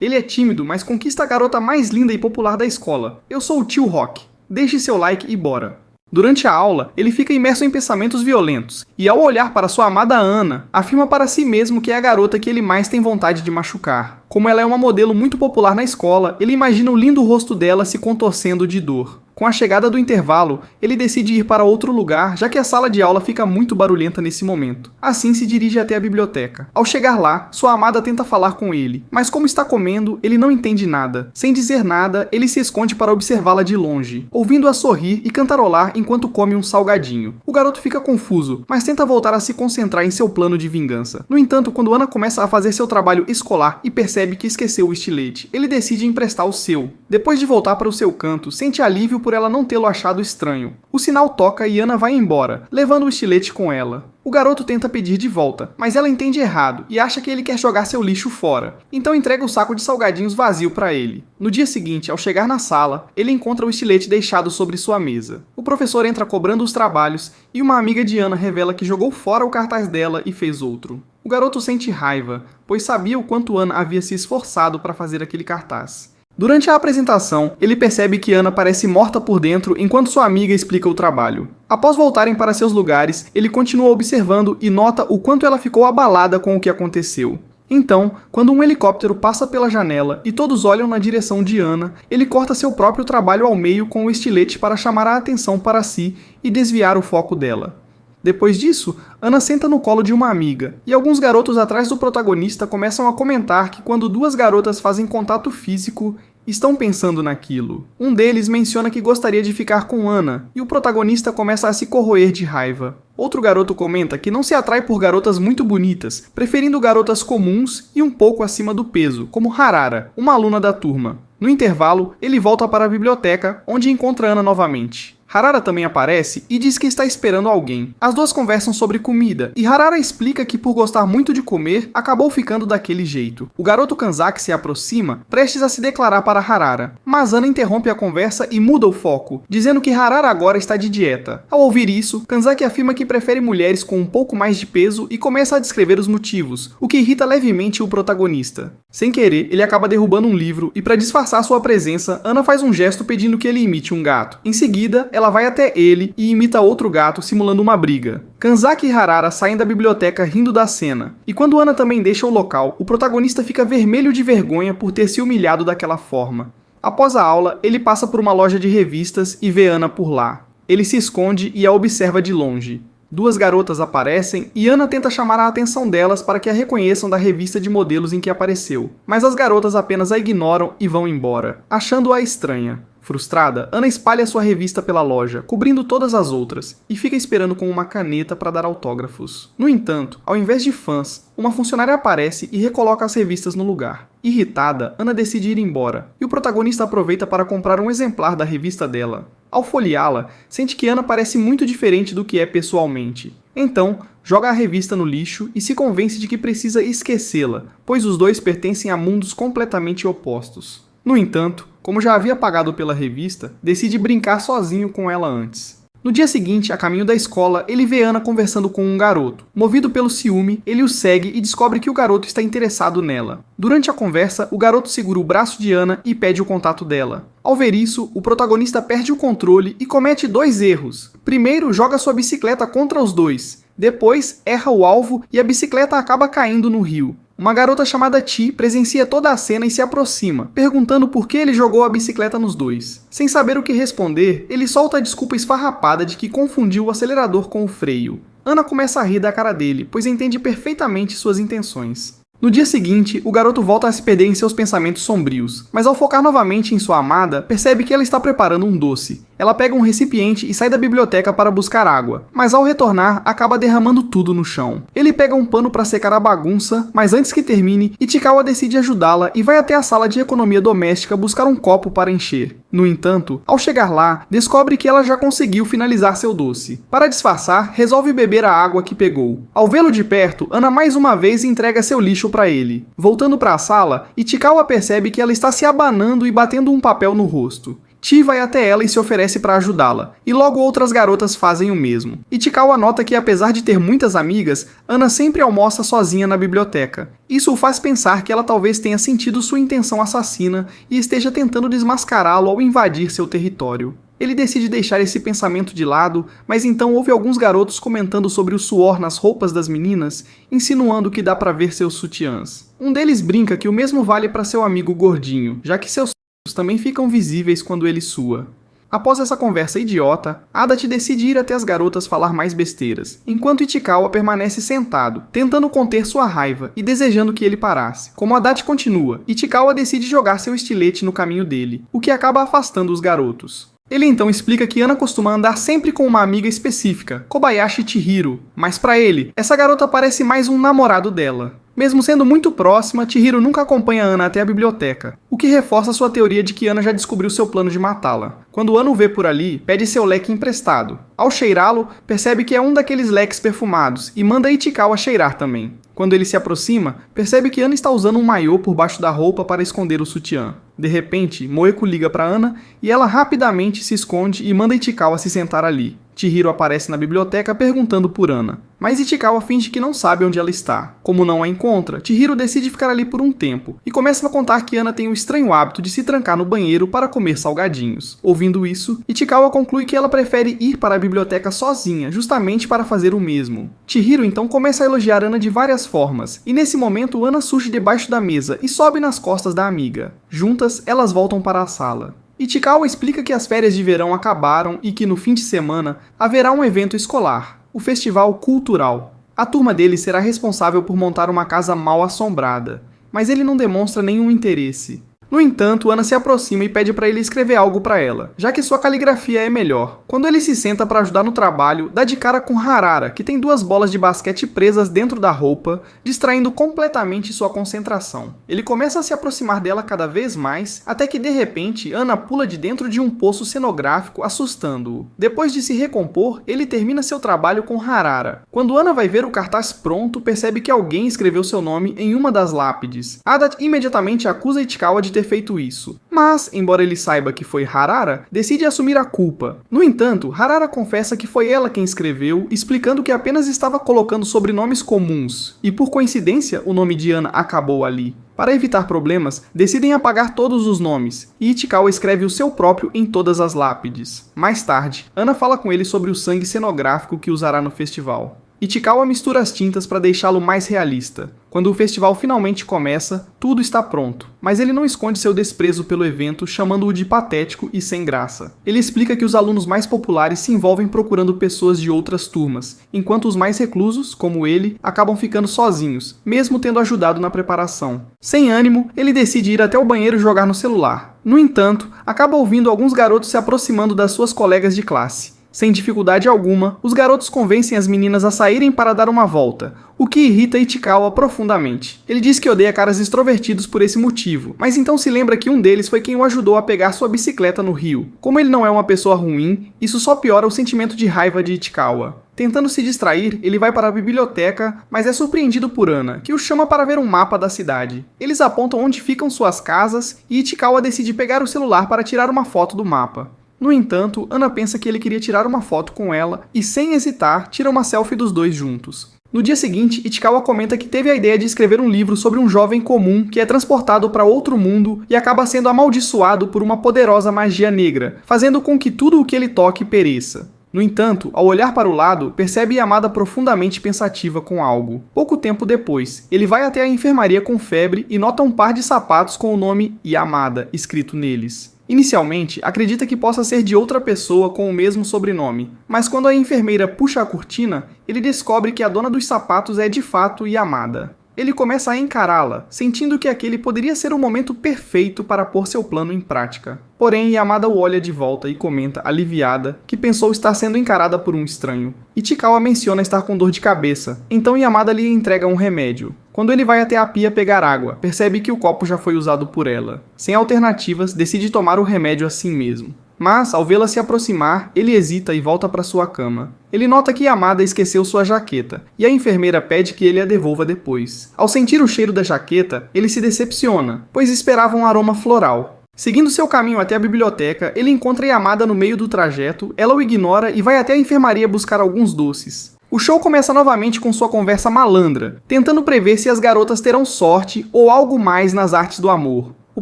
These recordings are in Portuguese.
Ele é tímido, mas conquista a garota mais linda e popular da escola. Eu sou o Tio Rock. Deixe seu like e bora! Durante a aula, ele fica imerso em pensamentos violentos, e ao olhar para sua amada Ana, afirma para si mesmo que é a garota que ele mais tem vontade de machucar. Como ela é uma modelo muito popular na escola, ele imagina o lindo rosto dela se contorcendo de dor. Com a chegada do intervalo, ele decide ir para outro lugar, já que a sala de aula fica muito barulhenta nesse momento. Assim se dirige até a biblioteca. Ao chegar lá, sua amada tenta falar com ele, mas como está comendo, ele não entende nada. Sem dizer nada, ele se esconde para observá-la de longe, ouvindo-a sorrir e cantarolar enquanto come um salgadinho. O garoto fica confuso, mas tenta voltar a se concentrar em seu plano de vingança. No entanto, quando Ana começa a fazer seu trabalho escolar e percebe que esqueceu o estilete, ele decide emprestar o seu. Depois de voltar para o seu canto, sente alívio por ela não tê-lo achado estranho. O sinal toca e Ana vai embora, levando o estilete com ela. O garoto tenta pedir de volta, mas ela entende errado e acha que ele quer jogar seu lixo fora. Então entrega o saco de salgadinhos vazio para ele. No dia seguinte, ao chegar na sala, ele encontra o estilete deixado sobre sua mesa. O professor entra cobrando os trabalhos e uma amiga de Ana revela que jogou fora o cartaz dela e fez outro. O garoto sente raiva, pois sabia o quanto Ana havia se esforçado para fazer aquele cartaz. Durante a apresentação, ele percebe que Ana parece morta por dentro enquanto sua amiga explica o trabalho. Após voltarem para seus lugares, ele continua observando e nota o quanto ela ficou abalada com o que aconteceu. Então, quando um helicóptero passa pela janela e todos olham na direção de Ana, ele corta seu próprio trabalho ao meio com o estilete para chamar a atenção para si e desviar o foco dela. Depois disso, Ana senta no colo de uma amiga, e alguns garotos atrás do protagonista começam a comentar que quando duas garotas fazem contato físico, estão pensando naquilo. Um deles menciona que gostaria de ficar com Ana, e o protagonista começa a se corroer de raiva. Outro garoto comenta que não se atrai por garotas muito bonitas, preferindo garotas comuns e um pouco acima do peso, como Harara, uma aluna da turma. No intervalo, ele volta para a biblioteca, onde encontra Ana novamente. Harara também aparece e diz que está esperando alguém. As duas conversam sobre comida, e Harara explica que por gostar muito de comer, acabou ficando daquele jeito. O garoto Kanzaki se aproxima, prestes a se declarar para Harara, mas Ana interrompe a conversa e muda o foco, dizendo que Harara agora está de dieta. Ao ouvir isso, Kanzaki afirma que prefere mulheres com um pouco mais de peso e começa a descrever os motivos, o que irrita levemente o protagonista. Sem querer, ele acaba derrubando um livro e para disfarçar sua presença, Ana faz um gesto pedindo que ele imite um gato. Em seguida, ela vai até ele e imita outro gato simulando uma briga. Kanzaki e Harara saem da biblioteca rindo da cena, e quando Ana também deixa o local, o protagonista fica vermelho de vergonha por ter se humilhado daquela forma. Após a aula, ele passa por uma loja de revistas e vê Ana por lá. Ele se esconde e a observa de longe. Duas garotas aparecem e Ana tenta chamar a atenção delas para que a reconheçam da revista de modelos em que apareceu, mas as garotas apenas a ignoram e vão embora, achando-a estranha. Frustrada, Ana espalha sua revista pela loja, cobrindo todas as outras, e fica esperando com uma caneta para dar autógrafos. No entanto, ao invés de fãs, uma funcionária aparece e recoloca as revistas no lugar. Irritada, Ana decide ir embora, e o protagonista aproveita para comprar um exemplar da revista dela. Ao folheá-la, sente que Ana parece muito diferente do que é pessoalmente. Então, joga a revista no lixo e se convence de que precisa esquecê-la, pois os dois pertencem a mundos completamente opostos. No entanto, como já havia pagado pela revista, decide brincar sozinho com ela antes. No dia seguinte, a caminho da escola, ele vê Ana conversando com um garoto. Movido pelo ciúme, ele o segue e descobre que o garoto está interessado nela. Durante a conversa, o garoto segura o braço de Ana e pede o contato dela. Ao ver isso, o protagonista perde o controle e comete dois erros. Primeiro, joga sua bicicleta contra os dois. Depois, erra o alvo e a bicicleta acaba caindo no rio. Uma garota chamada Chi presencia toda a cena e se aproxima, perguntando por que ele jogou a bicicleta nos dois. Sem saber o que responder, ele solta a desculpa esfarrapada de que confundiu o acelerador com o freio. Ana começa a rir da cara dele, pois entende perfeitamente suas intenções. No dia seguinte, o garoto volta a se perder em seus pensamentos sombrios, mas ao focar novamente em sua amada, percebe que ela está preparando um doce. Ela pega um recipiente e sai da biblioteca para buscar água, mas ao retornar, acaba derramando tudo no chão. Ele pega um pano para secar a bagunça, mas antes que termine, Ichikawa decide ajudá-la e vai até a sala de economia doméstica buscar um copo para encher. No entanto, ao chegar lá, descobre que ela já conseguiu finalizar seu doce. Para disfarçar, resolve beber a água que pegou. Ao vê-lo de perto, Ana mais uma vez entrega seu lixo para ele. Voltando para a sala, Ichikawa percebe que ela está se abanando e batendo um papel no rosto. Ti vai até ela e se oferece para ajudá-la, e logo outras garotas fazem o mesmo. Ichikawa nota que apesar de ter muitas amigas, Ana sempre almoça sozinha na biblioteca. Isso o faz pensar que ela talvez tenha sentido sua intenção assassina e esteja tentando desmascará-lo ao invadir seu território. Ele decide deixar esse pensamento de lado, mas então ouve alguns garotos comentando sobre o suor nas roupas das meninas, insinuando que dá pra ver seus sutiãs. Um deles brinca que o mesmo vale para seu amigo gordinho, já que seus também ficam visíveis quando ele sua. Após essa conversa idiota, Adachi decide ir até as garotas falar mais besteiras, enquanto Ichikawa permanece sentado, tentando conter sua raiva e desejando que ele parasse. Como Adachi continua, Ichikawa decide jogar seu estilete no caminho dele, o que acaba afastando os garotos. Ele então explica que Ana costuma andar sempre com uma amiga específica, Kobayashi Chihiro, mas para ele, essa garota parece mais um namorado dela. Mesmo sendo muito próxima, Chihiro nunca acompanha Ana até a biblioteca, o que reforça sua teoria de que Ana já descobriu seu plano de matá-la. Quando Ana o vê por ali, pede seu leque emprestado. Ao cheirá-lo, percebe que é um daqueles leques perfumados e manda Ichikawa cheirar também. Quando ele se aproxima, percebe que Ana está usando um maiô por baixo da roupa para esconder o sutiã. De repente, Moeko liga para Ana e ela rapidamente se esconde e manda Ichikawa se sentar ali. Chihiro aparece na biblioteca perguntando por Ana, mas Ichikawa finge que não sabe onde ela está. Como não a encontra, Chihiro decide ficar ali por um tempo e começa a contar que Ana tem o estranho hábito de se trancar no banheiro para comer salgadinhos. Ouvindo isso, Ichikawa conclui que ela prefere ir para a biblioteca sozinha, justamente para fazer o mesmo. Chihiro então começa a elogiar Ana de várias formas, e nesse momento Ana surge debaixo da mesa e sobe nas costas da amiga. Juntas, elas voltam para a sala. Ichikawa explica que as férias de verão acabaram e que no fim de semana haverá um evento escolar, o Festival Cultural. A turma dele será responsável por montar uma casa mal assombrada, mas ele não demonstra nenhum interesse. No entanto, Ana se aproxima e pede para ele escrever algo para ela, já que sua caligrafia é melhor. Quando ele se senta para ajudar no trabalho, dá de cara com Harara, que tem 2 bolas de basquete presas dentro da roupa, distraindo completamente sua concentração. Ele começa a se aproximar dela cada vez mais, até que de repente, Ana pula de dentro de um poço cenográfico, assustando-o. Depois de se recompor, ele termina seu trabalho com Harara. Quando Ana vai ver o cartaz pronto, percebe que alguém escreveu seu nome em uma das lápides. Ada imediatamente acusa Ichikawa de ter feito isso, mas, embora ele saiba que foi Harara, decide assumir a culpa. No entanto, Harara confessa que foi ela quem escreveu, explicando que apenas estava colocando sobrenomes comuns, e por coincidência o nome de Ana acabou ali. Para evitar problemas, decidem apagar todos os nomes, e Ichikawa escreve o seu próprio em todas as lápides. Mais tarde, Ana fala com ele sobre o sangue cenográfico que usará no festival. Ichikawa mistura as tintas para deixá-lo mais realista. Quando o festival finalmente começa, tudo está pronto, mas ele não esconde seu desprezo pelo evento, chamando-o de patético e sem graça. Ele explica que os alunos mais populares se envolvem procurando pessoas de outras turmas, enquanto os mais reclusos, como ele, acabam ficando sozinhos, mesmo tendo ajudado na preparação. Sem ânimo, ele decide ir até o banheiro jogar no celular. No entanto, acaba ouvindo alguns garotos se aproximando das suas colegas de classe. Sem dificuldade alguma, os garotos convencem as meninas a saírem para dar uma volta, o que irrita Ichikawa profundamente. Ele diz que odeia caras extrovertidos por esse motivo, mas então se lembra que um deles foi quem o ajudou a pegar sua bicicleta no rio. Como ele não é uma pessoa ruim, isso só piora o sentimento de raiva de Ichikawa. Tentando se distrair, ele vai para a biblioteca, mas é surpreendido por Ana, que o chama para ver um mapa da cidade. Eles apontam onde ficam suas casas e Ichikawa decide pegar o celular para tirar uma foto do mapa. No entanto, Ana pensa que ele queria tirar uma foto com ela e, sem hesitar, tira uma selfie dos dois juntos. No dia seguinte, Ichikawa comenta que teve a ideia de escrever um livro sobre um jovem comum que é transportado para outro mundo e acaba sendo amaldiçoado por uma poderosa magia negra, fazendo com que tudo o que ele toque pereça. No entanto, ao olhar para o lado, percebe Yamada profundamente pensativa com algo. Pouco tempo depois, ele vai até a enfermaria com febre e nota um par de sapatos com o nome Yamada escrito neles. Inicialmente, acredita que possa ser de outra pessoa com o mesmo sobrenome, mas quando a enfermeira puxa a cortina, ele descobre que a dona dos sapatos é de fato Yamada. Ele começa a encará-la, sentindo que aquele poderia ser o momento perfeito para pôr seu plano em prática. Porém, Yamada o olha de volta e comenta, aliviada, que pensou estar sendo encarada por um estranho. Ichikawa menciona estar com dor de cabeça, então Yamada lhe entrega um remédio. Quando ele vai até a pia pegar água, percebe que o copo já foi usado por ela. Sem alternativas, decide tomar o remédio assim mesmo. Mas, ao vê-la se aproximar, ele hesita e volta para sua cama. Ele nota que Yamada esqueceu sua jaqueta, e a enfermeira pede que ele a devolva depois. Ao sentir o cheiro da jaqueta, ele se decepciona, pois esperava um aroma floral. Seguindo seu caminho até a biblioteca, ele encontra Yamada no meio do trajeto, ela o ignora e vai até a enfermaria buscar alguns doces. O show começa novamente com sua conversa malandra, tentando prever se as garotas terão sorte ou algo mais nas artes do amor. O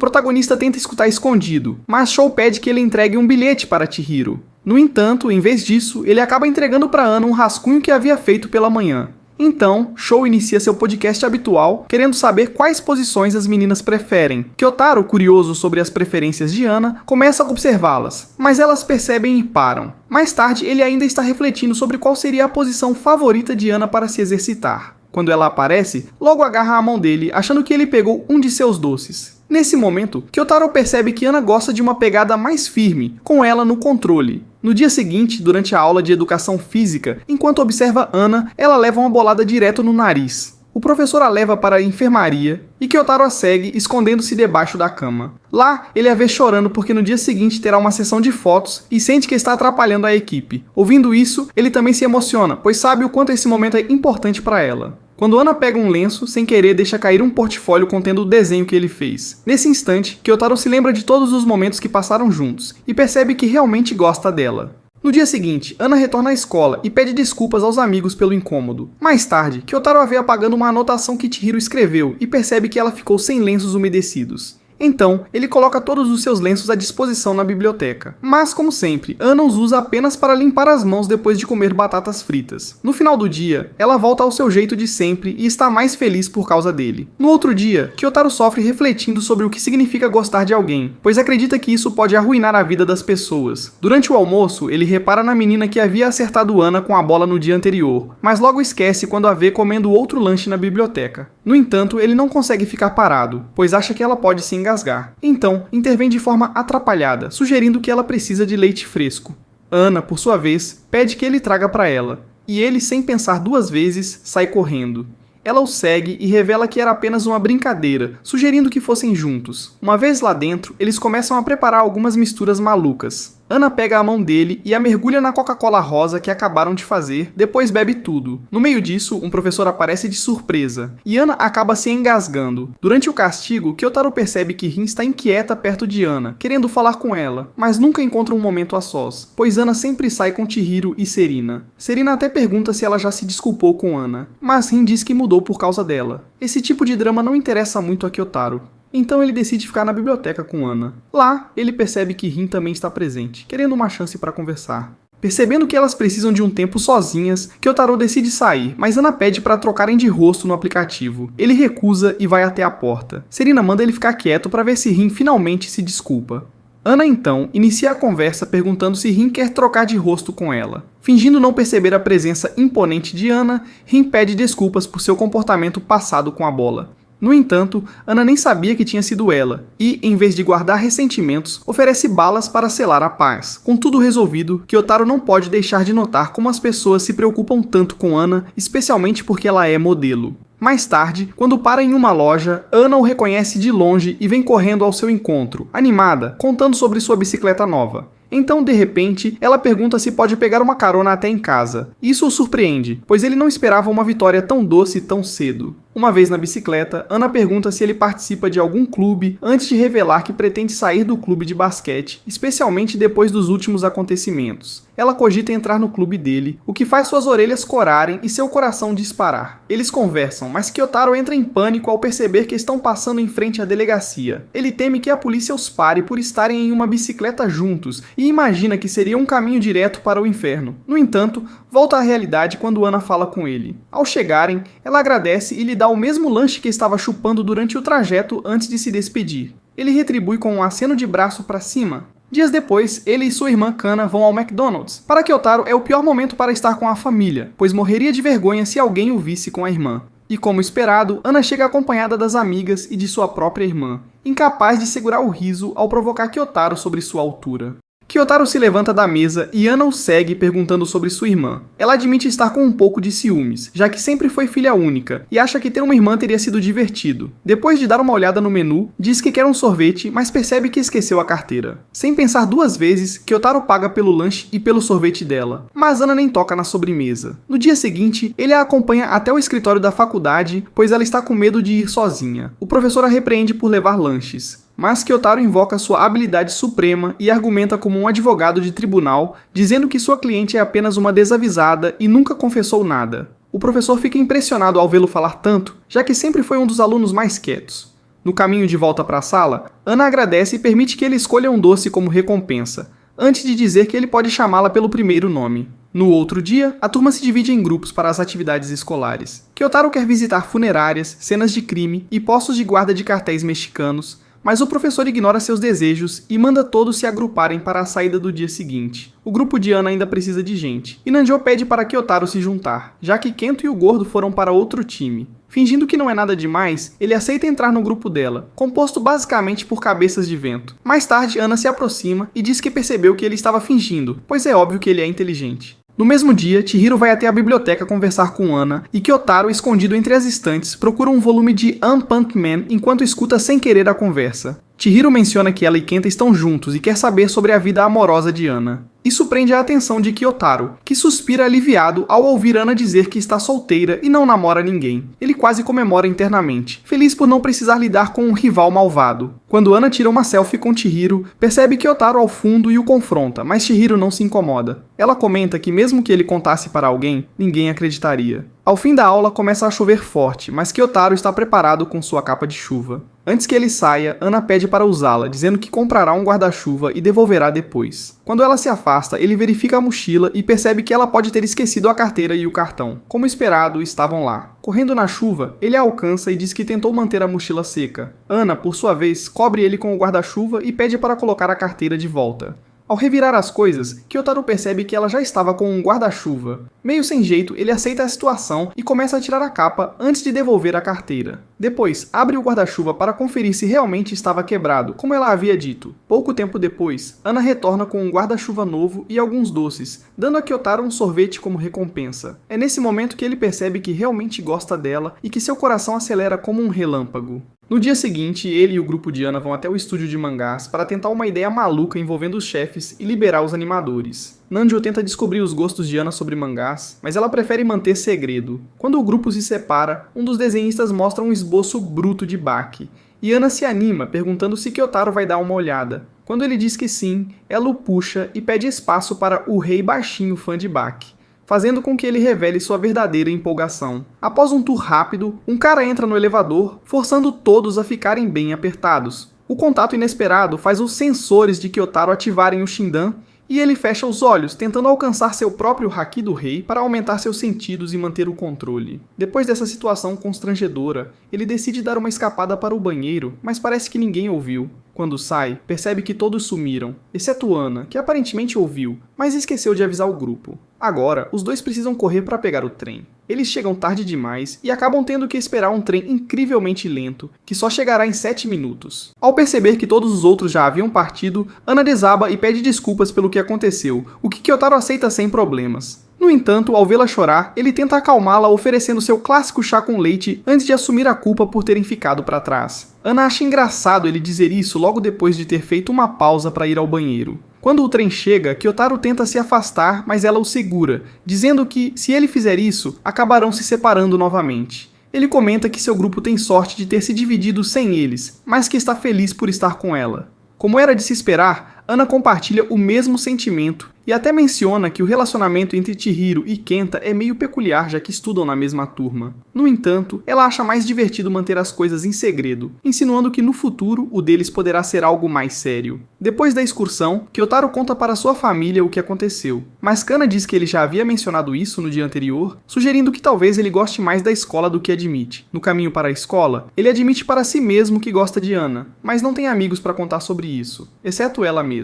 protagonista tenta escutar escondido, mas Shou pede que ele entregue um bilhete para Chihiro. No entanto, em vez disso, ele acaba entregando para Ana um rascunho que havia feito pela manhã. Então, Shou inicia seu podcast habitual, querendo saber quais posições as meninas preferem. Kyotaro, curioso sobre as preferências de Ana, começa a observá-las, mas elas percebem e param. Mais tarde, ele ainda está refletindo sobre qual seria a posição favorita de Ana para se exercitar. Quando ela aparece, logo agarra a mão dele, achando que ele pegou um de seus doces. Nesse momento, Kyotaro percebe que Ana gosta de uma pegada mais firme, com ela no controle. No dia seguinte, durante a aula de educação física, enquanto observa Ana, ela leva uma bolada direto no nariz. O professor a leva para a enfermaria e Kyotaro a segue, escondendo-se debaixo da cama. Lá, ele a vê chorando porque no dia seguinte terá uma sessão de fotos e sente que está atrapalhando a equipe. Ouvindo isso, ele também se emociona, pois sabe o quanto esse momento é importante para ela. Quando Ana pega um lenço, sem querer deixa cair um portfólio contendo o desenho que ele fez. Nesse instante, Kyotaro se lembra de todos os momentos que passaram juntos e percebe que realmente gosta dela. No dia seguinte, Ana retorna à escola e pede desculpas aos amigos pelo incômodo. Mais tarde, Kyotaro a vê apagando uma anotação que Chihiro escreveu e percebe que ela ficou sem lenços umedecidos. Então, ele coloca todos os seus lenços à disposição na biblioteca. Mas, como sempre, Ana os usa apenas para limpar as mãos depois de comer batatas fritas. No final do dia, ela volta ao seu jeito de sempre e está mais feliz por causa dele. No outro dia, Kyotaro sofre refletindo sobre o que significa gostar de alguém, pois acredita que isso pode arruinar a vida das pessoas. Durante o almoço, ele repara na menina que havia acertado Ana com a bola no dia anterior, mas logo esquece quando a vê comendo outro lanche na biblioteca. No entanto, ele não consegue ficar parado, pois acha que ela pode se engasgar. Então, intervém de forma atrapalhada, sugerindo que ela precisa de leite fresco. Ana, por sua vez, pede que ele traga para ela, e ele, sem pensar duas vezes, sai correndo. Ela o segue e revela que era apenas uma brincadeira, sugerindo que fossem juntos. Uma vez lá dentro, eles começam a preparar algumas misturas malucas. Ana pega a mão dele e a mergulha na Coca-Cola rosa que acabaram de fazer, depois bebe tudo. No meio disso, um professor aparece de surpresa, e Ana acaba se engasgando. Durante o castigo, Kyotaro percebe que Rin está inquieta perto de Ana, querendo falar com ela, mas nunca encontra um momento a sós, pois Ana sempre sai com Chihiro e Serena. Serena até pergunta se ela já se desculpou com Ana, mas Rin diz que mudou por causa dela. Esse tipo de drama não interessa muito a Kyotaro. Então ele decide ficar na biblioteca com Ana. Lá, ele percebe que Rin também está presente, querendo uma chance para conversar. Percebendo que elas precisam de um tempo sozinhas, Kyotaro decide sair, mas Ana pede para trocarem de rosto no aplicativo. Ele recusa e vai até a porta. Serena manda ele ficar quieto para ver se Rin finalmente se desculpa. Ana então inicia a conversa perguntando se Rin quer trocar de rosto com ela. Fingindo não perceber a presença imponente de Ana, Rin pede desculpas por seu comportamento passado com a bola. No entanto, Ana nem sabia que tinha sido ela, e, em vez de guardar ressentimentos, oferece balas para selar a paz. Com tudo resolvido, Kyotaro não pode deixar de notar como as pessoas se preocupam tanto com Ana, especialmente porque ela é modelo. Mais tarde, quando para em uma loja, Ana o reconhece de longe e vem correndo ao seu encontro, animada, contando sobre sua bicicleta nova. Então, de repente, ela pergunta se pode pegar uma carona até em casa. Isso o surpreende, pois ele não esperava uma vitória tão doce tão cedo. Uma vez na bicicleta, Ana pergunta se ele participa de algum clube antes de revelar que pretende sair do clube de basquete, especialmente depois dos últimos acontecimentos. Ela cogita entrar no clube dele, o que faz suas orelhas corarem e seu coração disparar. Eles conversam, mas Kyotaro entra em pânico ao perceber que estão passando em frente à delegacia. Ele teme que a polícia os pare por estarem em uma bicicleta juntos e imagina que seria um caminho direto para o inferno. No entanto, volta à realidade quando Ana fala com ele. Ao chegarem, ela agradece e lhe dá o mesmo lanche que estava chupando durante o trajeto antes de se despedir. Ele retribui com um aceno de braço para cima. Dias depois, ele e sua irmã Kana vão ao McDonald's. Para Kyotaro é o pior momento para estar com a família, pois morreria de vergonha se alguém o visse com a irmã. E como esperado, Ana chega acompanhada das amigas e de sua própria irmã, incapaz de segurar o riso ao provocar Kyotaro sobre sua altura. Kyotaro se levanta da mesa e Ana o segue perguntando sobre sua irmã. Ela admite estar com um pouco de ciúmes, já que sempre foi filha única, e acha que ter uma irmã teria sido divertido. Depois de dar uma olhada no menu, diz que quer um sorvete, mas percebe que esqueceu a carteira. Sem pensar duas vezes, Kyotaro paga pelo lanche e pelo sorvete dela, mas Ana nem toca na sobremesa. No dia seguinte, ele a acompanha até o escritório da faculdade, pois ela está com medo de ir sozinha. O professor a repreende por levar lanches. mas Kyotaro invoca sua habilidade suprema e argumenta como um advogado de tribunal, dizendo que sua cliente é apenas uma desavisada e nunca confessou nada. O professor fica impressionado ao vê-lo falar tanto, já que sempre foi um dos alunos mais quietos. No caminho de volta para a sala, Ana agradece e permite que ele escolha um doce como recompensa, antes de dizer que ele pode chamá-la pelo primeiro nome. No outro dia, a turma se divide em grupos para as atividades escolares. Kyotaro quer visitar funerárias, cenas de crime e postos de guarda de cartéis mexicanos, mas o professor ignora seus desejos e manda todos se agruparem para a saída do dia seguinte. O grupo de Ana ainda precisa de gente, e Nanjo pede para Kyotaro se juntar, já que Kento e o Gordo foram para outro time. Fingindo que não é nada demais, ele aceita entrar no grupo dela, composto basicamente por cabeças de vento. Mais tarde, Ana se aproxima e diz que percebeu que ele estava fingindo, pois é óbvio que ele é inteligente. No mesmo dia, Chihiro vai até a biblioteca conversar com Ana e Kyotaro, escondido entre as estantes, procura um volume de One-Punch-Man enquanto escuta sem querer a conversa. Chihiro menciona que ela e Kenta estão juntos e quer saber sobre a vida amorosa de Ana. Isso prende a atenção de Kyotaro, que suspira aliviado ao ouvir Ana dizer que está solteira e não namora ninguém. Ele quase comemora internamente, feliz por não precisar lidar com um rival malvado. Quando Ana tira uma selfie com Chihiro, percebe Kyotaro ao fundo e o confronta, mas Chihiro não se incomoda. Ela comenta que mesmo que ele contasse para alguém, ninguém acreditaria. Ao fim da aula começa a chover forte, mas Kyotaro está preparado com sua capa de chuva. Antes que ele saia, Ana pede para usá-la, dizendo que comprará um guarda-chuva e devolverá depois. Quando ela se afasta, ele verifica a mochila e percebe que ela pode ter esquecido a carteira e o cartão. Como esperado, estavam lá. Correndo na chuva, ele a alcança e diz que tentou manter a mochila seca. Ana, por sua vez, cobre ele com o guarda-chuva e pede para colocar a carteira de volta. Ao revirar as coisas, Kyotaro percebe que ela já estava com um guarda-chuva. Meio sem jeito, ele aceita a situação e começa a tirar a capa antes de devolver a carteira. Depois, abre o guarda-chuva para conferir se realmente estava quebrado, como ela havia dito. Pouco tempo depois, Ana retorna com um guarda-chuva novo e alguns doces, dando a Kyotaro um sorvete como recompensa. É nesse momento que ele percebe que realmente gosta dela e que seu coração acelera como um relâmpago. No dia seguinte, ele e o grupo de Ana vão até o estúdio de mangás para tentar uma ideia maluca envolvendo os chefes e liberar os animadores. Nanjo tenta descobrir os gostos de Ana sobre mangás, mas ela prefere manter segredo. Quando o grupo se separa, um dos desenhistas mostra um esboço bruto de Baki, e Ana se anima, perguntando se Kyotaro vai dar uma olhada. Quando ele diz que sim, ela o puxa e pede espaço para o rei baixinho fã de Baki, fazendo com que ele revele sua verdadeira empolgação. Após um tour rápido, um cara entra no elevador, forçando todos a ficarem bem apertados. O contato inesperado faz os sensores de Kyotaro ativarem o Shindan, e ele fecha os olhos, tentando alcançar seu próprio Haki do Rei para aumentar seus sentidos e manter o controle. Depois dessa situação constrangedora, ele decide dar uma escapada para o banheiro, mas parece que ninguém ouviu. Quando sai, percebe que todos sumiram, exceto Ana, que aparentemente ouviu, mas esqueceu de avisar o grupo. Agora, os dois precisam correr para pegar o trem. Eles chegam tarde demais e acabam tendo que esperar um trem incrivelmente lento, que só chegará em 7 minutos. Ao perceber que todos os outros já haviam partido, Ana desaba e pede desculpas pelo que aconteceu, o que Kyotaro aceita sem problemas. No entanto, ao vê-la chorar, ele tenta acalmá-la oferecendo seu clássico chá com leite antes de assumir a culpa por terem ficado para trás. Ana acha engraçado ele dizer isso logo depois de ter feito uma pausa para ir ao banheiro. Quando o trem chega, Kyotaro tenta se afastar, mas ela o segura, dizendo que, se ele fizer isso, acabarão se separando novamente. Ele comenta que seu grupo tem sorte de ter se dividido sem eles, mas que está feliz por estar com ela. Como era de se esperar, Ana compartilha o mesmo sentimento e até menciona que o relacionamento entre Chihiro e Kenta é meio peculiar, já que estudam na mesma turma. No entanto, ela acha mais divertido manter as coisas em segredo, insinuando que no futuro o deles poderá ser algo mais sério. Depois da excursão, Kyotaro conta para sua família o que aconteceu, mas Kana diz que ele já havia mencionado isso no dia anterior, sugerindo que talvez ele goste mais da escola do que admite. No caminho para a escola, ele admite para si mesmo que gosta de Ana, mas não tem amigos para contar sobre isso, exceto ela mesma.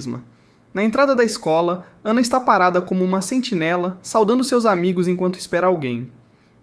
Na entrada da escola, Ana está parada como uma sentinela, saudando seus amigos enquanto espera alguém.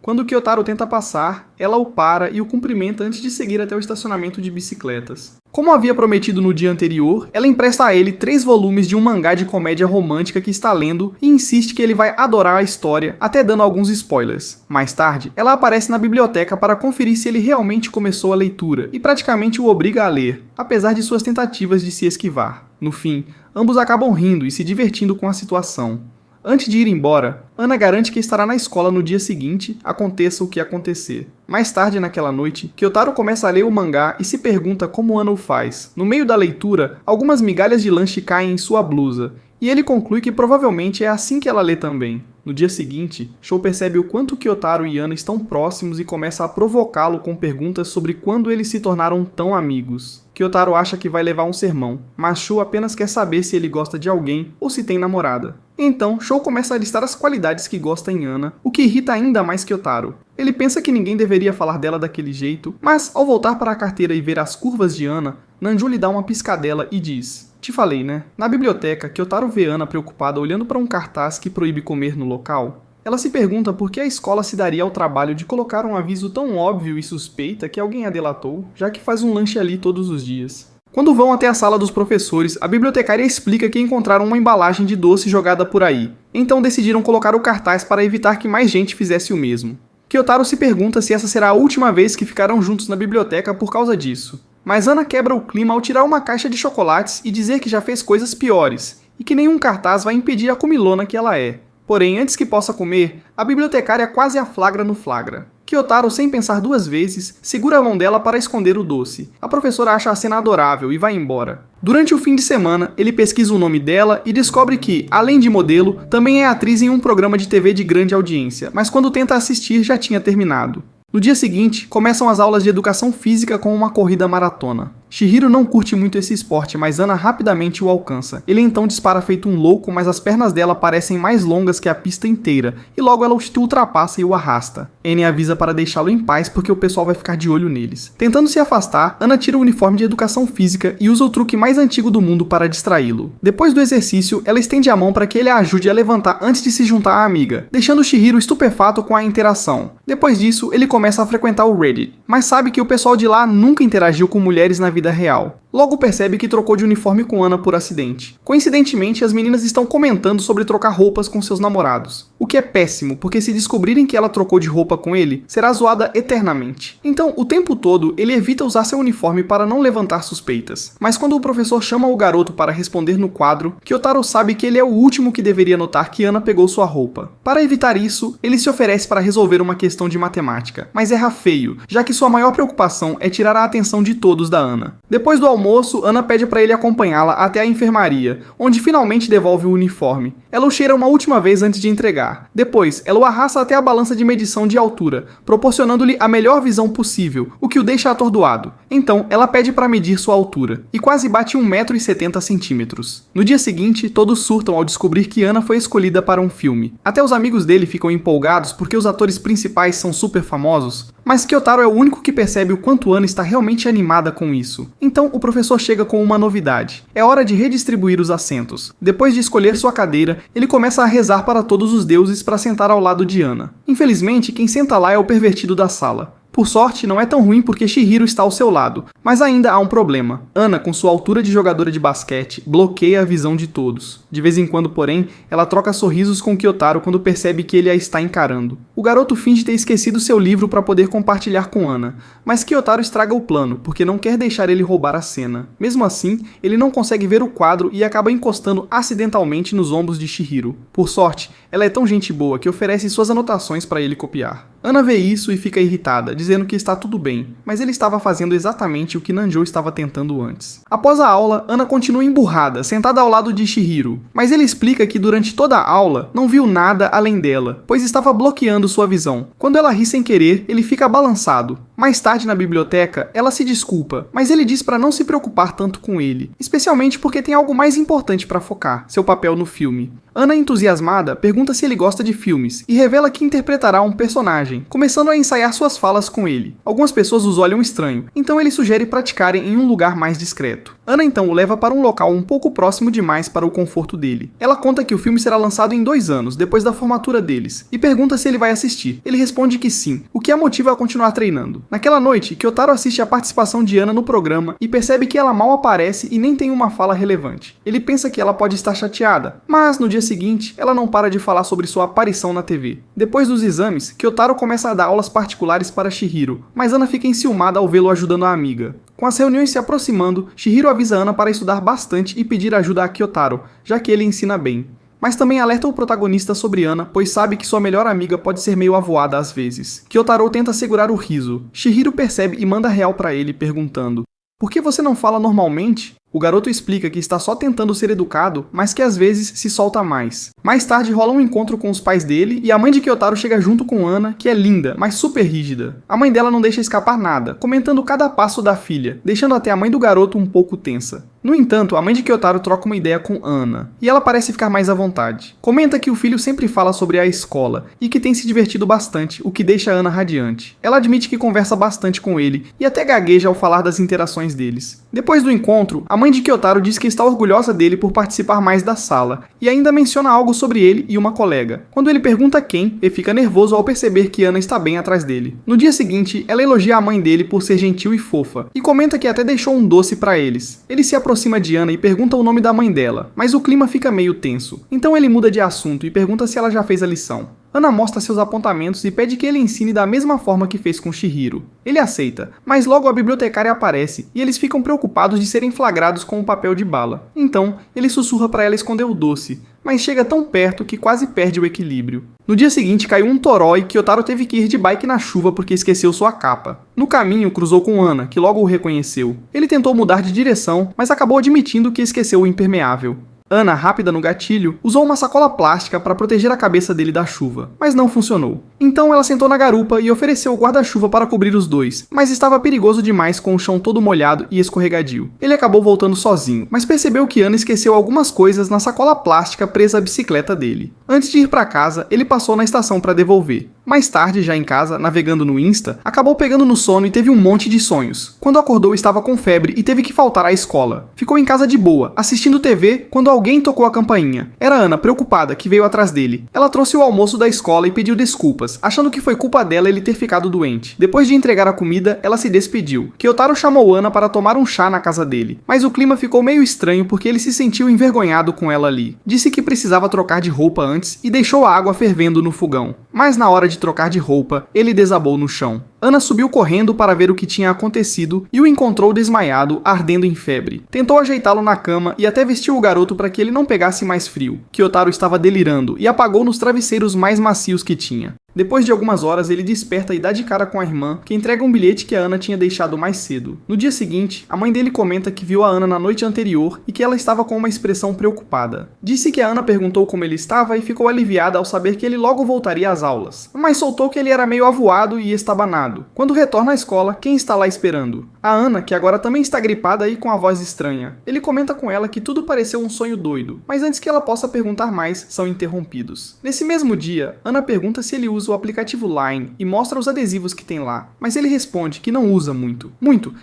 Quando Kyotaro tenta passar, ela o para e o cumprimenta antes de seguir até o estacionamento de bicicletas. Como havia prometido no dia anterior, ela empresta a ele 3 volumes de um mangá de comédia romântica que está lendo e insiste que ele vai adorar a história, até dando alguns spoilers. Mais tarde, ela aparece na biblioteca para conferir se ele realmente começou a leitura e praticamente o obriga a ler, apesar de suas tentativas de se esquivar. No fim, ambos acabam rindo e se divertindo com a situação. Antes de ir embora, Ana garante que estará na escola no dia seguinte, aconteça o que acontecer. Mais tarde naquela noite, Kyotaro começa a ler o mangá e se pergunta como Ana o faz. No meio da leitura, algumas migalhas de lanche caem em sua blusa, e ele conclui que provavelmente é assim que ela lê também. No dia seguinte, Shou percebe o quanto Kyotaro e Ana estão próximos e começa a provocá-lo com perguntas sobre quando eles se tornaram tão amigos. Kyotaro acha que vai levar um sermão, mas Shou apenas quer saber se ele gosta de alguém ou se tem namorada. Então, Shou começa a listar as qualidades que gosta em Ana, o que irrita ainda mais Kyotaro. Ele pensa que ninguém deveria falar dela daquele jeito, mas ao voltar para a carteira e ver as curvas de Ana, Nanju lhe dá uma piscadela e diz: "Te falei, né?" Na biblioteca, Kyotaro vê Ana preocupada olhando para um cartaz que proíbe comer no local. Ela se pergunta por que a escola se daria ao trabalho de colocar um aviso tão óbvio e suspeita que alguém a delatou, já que faz um lanche ali todos os dias. Quando vão até a sala dos professores, a bibliotecária explica que encontraram uma embalagem de doce jogada por aí. Então decidiram colocar o cartaz para evitar que mais gente fizesse o mesmo. Kyotaro se pergunta se essa será a última vez que ficarão juntos na biblioteca por causa disso. Mas Ana quebra o clima ao tirar uma caixa de chocolates e dizer que já fez coisas piores, e que nenhum cartaz vai impedir a comilona que ela é. Porém, antes que possa comer, a bibliotecária quase a flagra no flagra. Kyotaro, sem pensar duas vezes, segura a mão dela para esconder o doce. A professora acha a cena adorável e vai embora. Durante o fim de semana, ele pesquisa o nome dela e descobre que, além de modelo, também é atriz em um programa de TV de grande audiência, mas quando tenta assistir já tinha terminado. No dia seguinte, começam as aulas de educação física com uma corrida maratona. Chihiro não curte muito esse esporte, mas Ana rapidamente o alcança. Ele então dispara feito um louco, mas as pernas dela parecem mais longas que a pista inteira, e logo ela o ultrapassa e o arrasta. N avisa para deixá-lo em paz porque o pessoal vai ficar de olho neles. Tentando se afastar, Ana tira o uniforme de educação física e usa o truque mais antigo do mundo para distraí-lo. Depois do exercício, ela estende a mão para que ele a ajude a levantar antes de se juntar à amiga, deixando Chihiro estupefato com a interação. Depois disso, ele começa a frequentar o Reddit, mas sabe que o pessoal de lá nunca interagiu com mulheres na vida real. Logo percebe que trocou de uniforme com Ana por acidente. Coincidentemente, as meninas estão comentando sobre trocar roupas com seus namorados. O que é péssimo, porque se descobrirem que ela trocou de roupa com ele, será zoada eternamente. Então, o tempo todo, ele evita usar seu uniforme para não levantar suspeitas. Mas quando o professor chama o garoto para responder no quadro, Kyotaro sabe que ele é o último que deveria notar que Ana pegou sua roupa. Para evitar isso, ele se oferece para resolver uma questão de matemática, mas erra feio, já que sua maior preocupação é tirar a atenção de todos da Ana. Depois do almoço, Ana pede para ele acompanhá-la até a enfermaria, onde finalmente devolve o uniforme. Ela o cheira uma última vez antes de entregar. Depois, ela o arrasta até a balança de medição de altura, proporcionando-lhe a melhor visão possível, o que o deixa atordoado. Então, ela pede para medir sua altura, e quase bate 1,70 m. No dia seguinte, todos surtam ao descobrir que Ana foi escolhida para um filme. Até os amigos dele ficam empolgados porque os atores principais são super famosos, mas Kyotaro é o único que percebe o quanto Ana está realmente animada com isso. Então o professor chega com uma novidade. É hora de redistribuir os assentos. Depois de escolher sua cadeira, ele começa a rezar para todos os deuses para sentar ao lado de Ana. Infelizmente, quem senta lá é o pervertido da sala. Por sorte, não é tão ruim porque Chihiro está ao seu lado, mas ainda há um problema. Ana, com sua altura de jogadora de basquete, bloqueia a visão de todos. De vez em quando, porém, ela troca sorrisos com Kyotaro quando percebe que ele a está encarando. O garoto finge ter esquecido seu livro para poder compartilhar com Ana, mas Kyotaro estraga o plano, porque não quer deixar ele roubar a cena. Mesmo assim, ele não consegue ver o quadro e acaba encostando acidentalmente nos ombros de Chihiro. Por sorte, ela é tão gente boa que oferece suas anotações para ele copiar. Ana vê isso e fica irritada, dizendo que está tudo bem, mas ele estava fazendo exatamente o que Nanjo estava tentando antes. Após a aula, Ana continua emburrada, sentada ao lado de Chihiro, mas ele explica que durante toda a aula não viu nada além dela, pois estava bloqueando sua visão. Quando ela ri sem querer, ele fica balançado. Mais tarde na biblioteca, ela se desculpa, mas ele diz para não se preocupar tanto com ele, especialmente porque tem algo mais importante para focar, seu papel no filme. Ana, entusiasmada, pergunta se ele gosta de filmes e revela que interpretará um personagem, começando a ensaiar suas falas com ele. Algumas pessoas os olham estranho, então ele sugere praticarem em um lugar mais discreto. Ana então o leva para um local um pouco próximo demais para o conforto dele. Ela conta que o filme será lançado em 2 anos, depois da formatura deles, e pergunta se ele vai assistir. Ele responde que sim, o que a motiva a continuar treinando. Naquela noite, Kyotaro assiste a participação de Ana no programa e percebe que ela mal aparece e nem tem uma fala relevante. Ele pensa que ela pode estar chateada, mas no dia seguinte, ela não para de falar sobre sua aparição na TV. Depois dos exames, Kyotaro começa a dar aulas particulares para Chihiro, mas Ana fica enciumada ao vê-lo ajudando a amiga. Com as reuniões se aproximando, Chihiro avisa Ana para estudar bastante e pedir ajuda a Kyotaro, já que ele ensina bem. mas também alerta o protagonista sobre Ana, pois sabe que sua melhor amiga pode ser meio avoada às vezes. Kyotaro tenta segurar o riso. Chihiro percebe e manda real pra ele, perguntando: "Por que você não fala normalmente?" O garoto explica que está só tentando ser educado, mas que às vezes se solta mais. Mais tarde rola um encontro com os pais dele e a mãe de Kyotaro chega junto com Ana, que é linda, mas super rígida. A mãe dela não deixa escapar nada, comentando cada passo da filha, deixando até a mãe do garoto um pouco tensa. No entanto, a mãe de Kyotaro troca uma ideia com Ana, e ela parece ficar mais à vontade. Comenta que o filho sempre fala sobre a escola e que tem se divertido bastante, o que deixa Ana radiante. Ela admite que conversa bastante com ele e até gagueja ao falar das interações deles. Depois do encontro, a mãe de Kyotaro diz que está orgulhosa dele por participar mais da sala, e ainda menciona algo sobre ele e uma colega. Quando ele pergunta quem, ele fica nervoso ao perceber que Ana está bem atrás dele. No dia seguinte, ela elogia a mãe dele por ser gentil e fofa, e comenta que até deixou um doce pra eles. Ele se aproxima de Ana e pergunta o nome da mãe dela, mas o clima fica meio tenso. Então ele muda de assunto e pergunta se ela já fez a lição. Ana mostra seus apontamentos e pede que ele ensine da mesma forma que fez com Chihiro. Ele aceita, mas logo a bibliotecária aparece e eles ficam preocupados de serem flagrados com o papel de bala. Então, ele sussurra para ela esconder o doce, mas chega tão perto que quase perde o equilíbrio. No dia seguinte caiu um toró e Kyotaro teve que ir de bike na chuva porque esqueceu sua capa. No caminho cruzou com Ana, que logo o reconheceu. Ele tentou mudar de direção, mas acabou admitindo que esqueceu o impermeável. Ana, rápida no gatilho, usou uma sacola plástica para proteger a cabeça dele da chuva, mas não funcionou. Então ela sentou na garupa e ofereceu o guarda-chuva para cobrir os dois, mas estava perigoso demais com o chão todo molhado e escorregadio. Ele acabou voltando sozinho, mas percebeu que Ana esqueceu algumas coisas na sacola plástica presa à bicicleta dele. Antes de ir para casa, ele passou na estação para devolver. Mais tarde, já em casa, navegando no Insta, acabou pegando no sono e teve um monte de sonhos. Quando acordou, estava com febre e teve que faltar à escola. Ficou em casa de boa, assistindo TV, quando alguém tocou a campainha. Era Ana, preocupada, que veio atrás dele. Ela trouxe o almoço da escola e pediu desculpas, achando que foi culpa dela ele ter ficado doente. Depois de entregar a comida, ela se despediu. Kyotaro chamou Ana para tomar um chá na casa dele, mas o clima ficou meio estranho porque ele se sentiu envergonhado com ela ali. Disse que precisava trocar de roupa antes e deixou a água fervendo no fogão. Mas na hora de trocar de roupa, ele desabou no chão. Ana subiu correndo para ver o que tinha acontecido e o encontrou desmaiado, ardendo em febre. Tentou ajeitá-lo na cama e até vestiu o garoto para que ele não pegasse mais frio. Kyotaro estava delirando e apagou nos travesseiros mais macios que tinha. Depois de algumas horas, ele desperta e dá de cara com a irmã, que entrega um bilhete que a Ana tinha deixado mais cedo. No dia seguinte, a mãe dele comenta que viu a Ana na noite anterior e que ela estava com uma expressão preocupada. Disse que a Ana perguntou como ele estava e ficou aliviada ao saber que ele logo voltaria às aulas, mas soltou que ele era meio avoado e estabanado. Quando retorna à escola, quem está lá esperando? A Ana, que agora também está gripada e com a voz estranha. Ele comenta com ela que tudo pareceu um sonho doido, mas antes que ela possa perguntar mais, são interrompidos. Nesse mesmo dia, Ana pergunta se ele usa o aplicativo Line e mostra os adesivos que tem lá, mas ele responde que não usa muito.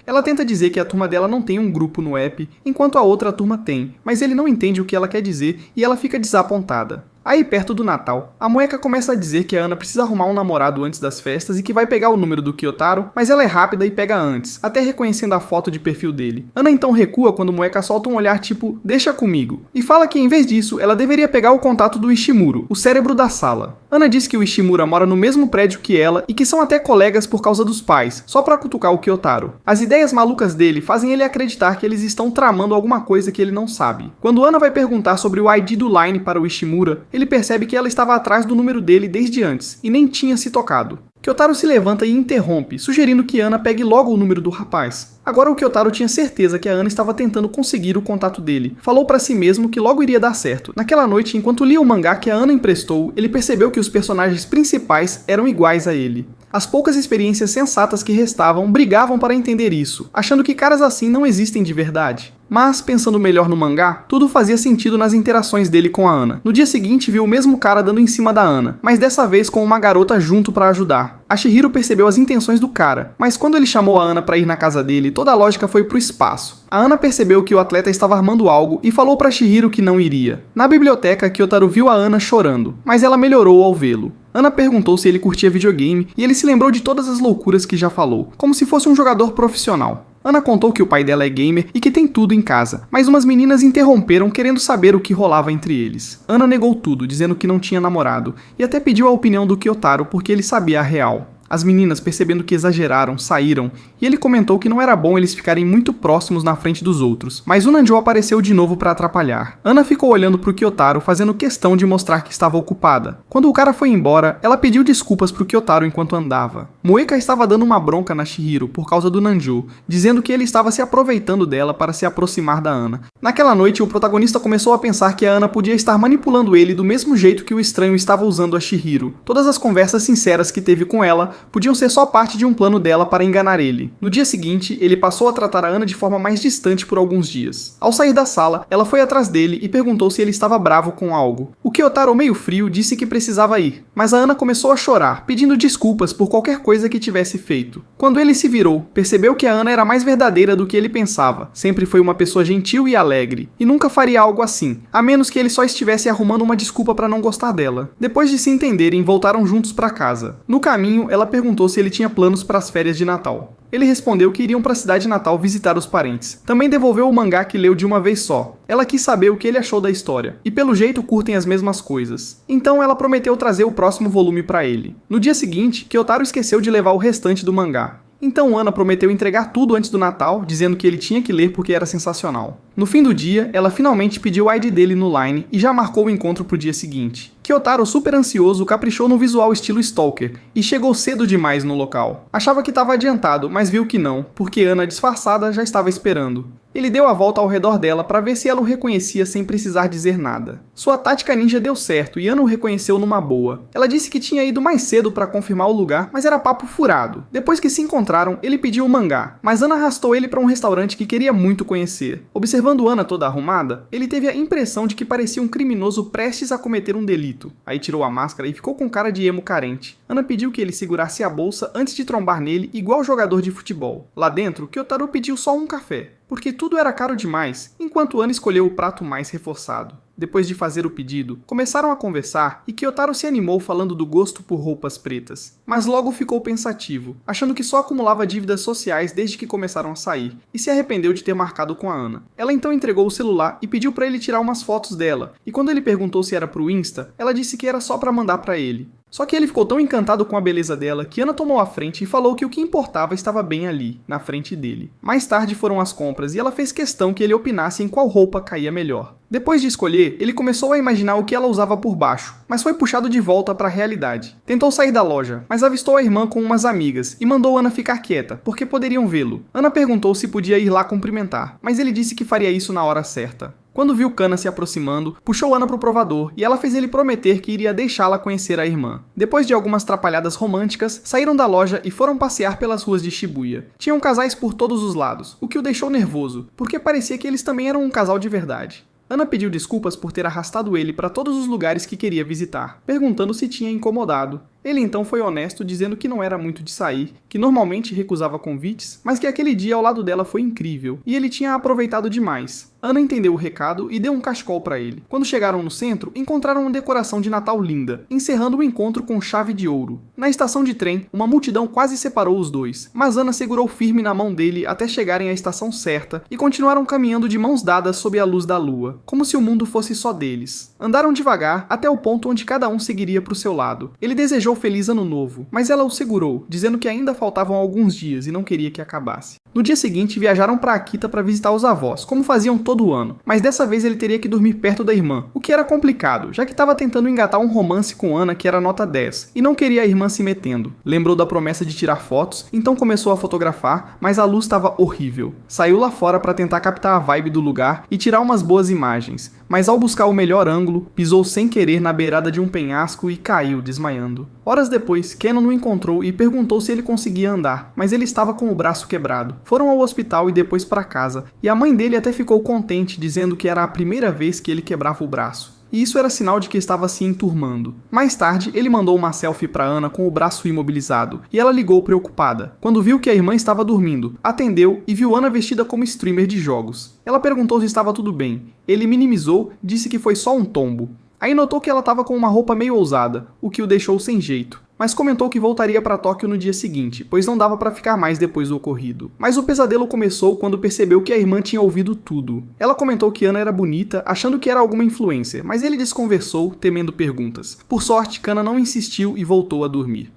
Ela tenta dizer que a turma dela não tem um grupo no app, enquanto a outra turma tem, mas ele não entende o que ela quer dizer e ela fica desapontada. Aí, perto do Natal, a Moeka começa a dizer que a Ana precisa arrumar um namorado antes das festas e que vai pegar o número do Kyotaro, mas ela é rápida e pega antes, até reconhecendo a foto de perfil dele. Ana então recua quando Moeka solta um olhar tipo, deixa comigo, e fala que em vez disso, ela deveria pegar o contato do Ishimuro, o cérebro da sala. Ana diz que o Ishimura mora no mesmo prédio que ela e que são até colegas por causa dos pais, só pra cutucar o Kyotaro. As ideias malucas dele fazem ele acreditar que eles estão tramando alguma coisa que ele não sabe. Quando Ana vai perguntar sobre o ID do Line para o Ishimura, ele percebe que ela estava atrás do número dele desde antes, e nem tinha se tocado. Kyotaro se levanta e interrompe, sugerindo que Ana pegue logo o número do rapaz. Agora o Kyotaro tinha certeza que a Ana estava tentando conseguir o contato dele. Falou para si mesmo que logo iria dar certo. Naquela noite, enquanto lia o mangá que a Ana emprestou, ele percebeu que os personagens principais eram iguais a ele. As poucas experiências sensatas que restavam brigavam para entender isso, achando que caras assim não existem de verdade. Mas, pensando melhor no mangá, tudo fazia sentido nas interações dele com a Ana. No dia seguinte, viu o mesmo cara dando em cima da Ana, mas dessa vez com uma garota junto para ajudar. A Chihiro percebeu as intenções do cara, mas quando ele chamou a Ana para ir na casa dele, toda a lógica foi pro espaço. A Ana percebeu que o atleta estava armando algo e falou para Chihiro que não iria. Na biblioteca, Kyotaro viu a Ana chorando, mas ela melhorou ao vê-lo. Ana perguntou se ele curtia videogame e ele se lembrou de todas as loucuras que já falou, como se fosse um jogador profissional. Ana contou que o pai dela é gamer e que tem tudo em casa, mas umas meninas interromperam querendo saber o que rolava entre eles. Ana negou tudo, dizendo que não tinha namorado, e até pediu a opinião do Kyotaro porque ele sabia a real. As meninas, percebendo que exageraram, saíram, e ele comentou que não era bom eles ficarem muito próximos na frente dos outros. Mas o Nanjo apareceu de novo para atrapalhar. Ana ficou olhando pro Kyotaro, fazendo questão de mostrar que estava ocupada. Quando o cara foi embora, ela pediu desculpas pro Kyotaro enquanto andava. Moeka estava dando uma bronca na Chihiro por causa do Nanjo, dizendo que ele estava se aproveitando dela para se aproximar da Ana. Naquela noite, o protagonista começou a pensar que a Ana podia estar manipulando ele do mesmo jeito que o estranho estava usando a Chihiro. Todas as conversas sinceras que teve com ela podiam ser só parte de um plano dela para enganar ele. No dia seguinte, ele passou a tratar a Ana de forma mais distante por alguns dias. Ao sair da sala, ela foi atrás dele e perguntou se ele estava bravo com algo. O Kyotaro, meio frio, disse que precisava ir, mas a Ana começou a chorar, pedindo desculpas por qualquer coisa que tivesse feito. Quando ele se virou, percebeu que a Ana era mais verdadeira do que ele pensava. Sempre foi uma pessoa gentil e alegre, e nunca faria algo assim, a menos que ele só estivesse arrumando uma desculpa para não gostar dela. Depois de se entenderem, voltaram juntos para casa. No caminho, ela perguntou se ele tinha planos para as férias de Natal. Ele respondeu que iriam para a cidade natal visitar os parentes. Também devolveu o mangá que leu de uma vez só. Ela quis saber o que ele achou da história, e pelo jeito curtem as mesmas coisas. Então ela prometeu trazer o próximo volume para ele. No dia seguinte, Kyotaro esqueceu de levar o restante do mangá. Então Ana prometeu entregar tudo antes do Natal, dizendo que ele tinha que ler porque era sensacional. No fim do dia, ela finalmente pediu o ID dele no Line e já marcou o encontro pro dia seguinte. Kyotaro, super ansioso, caprichou no visual estilo Stalker e chegou cedo demais no local. Achava que estava adiantado, mas viu que não, porque Ana, disfarçada, já estava esperando. Ele deu a volta ao redor dela para ver se ela o reconhecia sem precisar dizer nada. Sua tática ninja deu certo e Ana o reconheceu numa boa. Ela disse que tinha ido mais cedo para confirmar o lugar, mas era papo furado. Depois que se encontraram, ele pediu o mangá, mas Ana arrastou ele para um restaurante que queria muito conhecer. Observando Ana toda arrumada, ele teve a impressão de que parecia um criminoso prestes a cometer um delito. Aí tirou a máscara e ficou com cara de emo carente. Ana pediu que ele segurasse a bolsa antes de trombar nele igual jogador de futebol. Lá dentro, Kyotaro pediu só um café, porque tudo era caro demais, enquanto Ana escolheu o prato mais reforçado. Depois de fazer o pedido, começaram a conversar e Kyotaro se animou falando do gosto por roupas pretas. Mas logo ficou pensativo, achando que só acumulava dívidas sociais desde que começaram a sair, e se arrependeu de ter marcado com a Ana. Ela então entregou o celular e pediu para ele tirar umas fotos dela, e quando ele perguntou se era pro Insta, ela disse que era só para mandar para ele. Só que ele ficou tão encantado com a beleza dela que Ana tomou a frente e falou que o que importava estava bem ali, na frente dele. Mais tarde foram as compras e ela fez questão que ele opinasse em qual roupa caía melhor. Depois de escolher, ele começou a imaginar o que ela usava por baixo, mas foi puxado de volta para a realidade. Tentou sair da loja, mas avistou a irmã com umas amigas e mandou Ana ficar quieta, porque poderiam vê-lo. Ana perguntou se podia ir lá cumprimentar, mas ele disse que faria isso na hora certa. Quando viu Kana se aproximando, puxou Ana pro provador e ela fez ele prometer que iria deixá-la conhecer a irmã. Depois de algumas trapalhadas românticas, saíram da loja e foram passear pelas ruas de Shibuya. Tinham casais por todos os lados, o que o deixou nervoso, porque parecia que eles também eram um casal de verdade. Ana pediu desculpas por ter arrastado ele para todos os lugares que queria visitar, perguntando se tinha incomodado. Ele então foi honesto, dizendo que não era muito de sair, que normalmente recusava convites, mas que aquele dia ao lado dela foi incrível, e ele tinha aproveitado demais. Ana entendeu o recado e deu um cachecol para ele. Quando chegaram no centro, encontraram uma decoração de Natal linda, encerrando o encontro com chave de ouro. Na estação de trem, uma multidão quase separou os dois, mas Ana segurou firme na mão dele até chegarem à estação certa e continuaram caminhando de mãos dadas sob a luz da lua, como se o mundo fosse só deles. Andaram devagar até o ponto onde cada um seguiria para o seu lado. Ele desejou feliz ano novo, mas ela o segurou, dizendo que ainda faltavam alguns dias e não queria que acabasse. No dia seguinte, viajaram para Akita para visitar os avós, como faziam todo ano, mas dessa vez ele teria que dormir perto da irmã, o que era complicado, já que estava tentando engatar um romance com Ana que era nota 10, e não queria a irmã se metendo. Lembrou da promessa de tirar fotos, então começou a fotografar, mas a luz estava horrível. Saiu lá fora para tentar captar a vibe do lugar e tirar umas boas imagens, mas ao buscar o melhor ângulo, pisou sem querer na beirada de um penhasco e caiu, desmaiando. Horas depois, Kenon o encontrou e perguntou se ele conseguia andar, mas ele estava com o braço quebrado. Foram ao hospital e depois para casa, e a mãe dele até ficou contente, dizendo que era a primeira vez que ele quebrava o braço. E isso era sinal de que estava se enturmando. Mais tarde, ele mandou uma selfie para Ana com o braço imobilizado, e ela ligou preocupada. Quando viu que a irmã estava dormindo, atendeu e viu Ana vestida como streamer de jogos. Ela perguntou se estava tudo bem. Ele minimizou, disse que foi só um tombo. Aí notou que ela estava com uma roupa meio ousada, o que o deixou sem jeito. Mas comentou que voltaria para Tóquio no dia seguinte, pois não dava para ficar mais depois do ocorrido. Mas o pesadelo começou quando percebeu que a irmã tinha ouvido tudo. Ela comentou que Ana era bonita, achando que era alguma influencer, mas ele desconversou, temendo perguntas. Por sorte, Kana não insistiu e voltou a dormir.